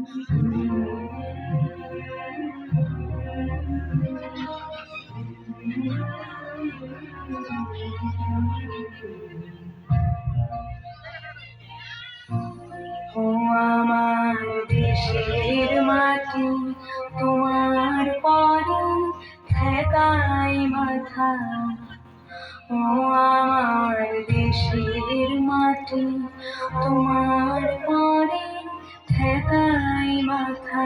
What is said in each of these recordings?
ও আমার দেশের মাটি, তোমার পরে ঠেকাই মাথা। ও আমার দেশের মাটি, তোমার পরে ঠেকাই মাথা।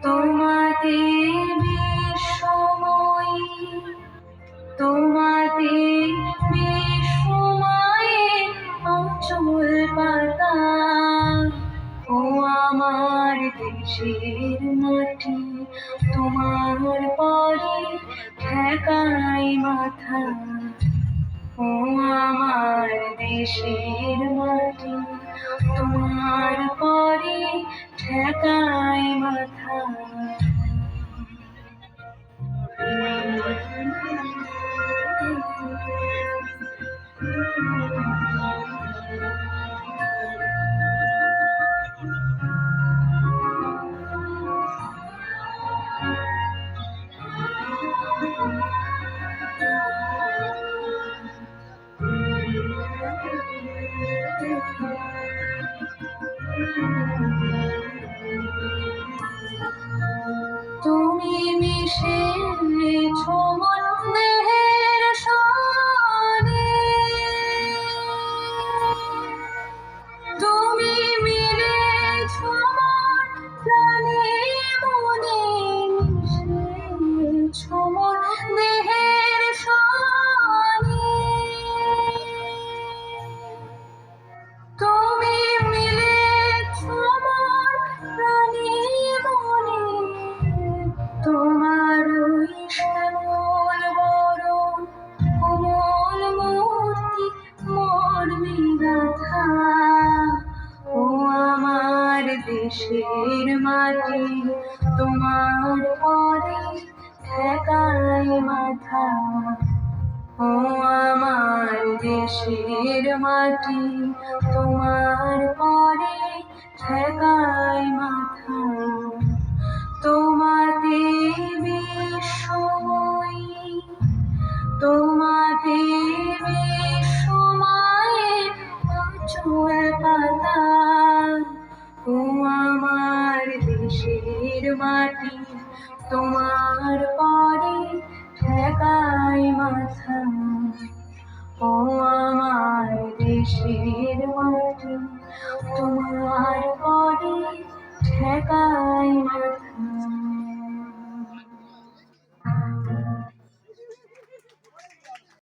তোমাতে বিশ্বময়ী, তোমাতে বিশ্বময়ে অচল পাতা। ও আমার দেশের মাটি, তোমার পরে ঠেকাই মাথা। ও আমার দেশের মাটি, তোমার পরে ঠেকাই মাথা। তুমি মিশেছো মন দেহের সনে, তুমি মিলেছো মন প্রাণে মনে, মিশেছো মন দেহের সনে। তুমি মিলেছো মন প্রাণে মনে, তোমার ওই শ্যামল বরণ কোমল মূর্তি মর্মে গাথা। ও আমার দেশের মাটি, তোমার পরে ঠেকাই মাথা। ও আমার দেশের মাটি, তোমার পরে ঠেকাই মাথা। তোমাতে বিশ্বময়ী, তোমাতে বিশ্বময়ে অচল পাতা। ও আমার দেশের মাটি, তোমার পরে ঠেকাই মাথা। ও আমার দেশের মাটি, তোমার পরে ঠেকাই মাথা।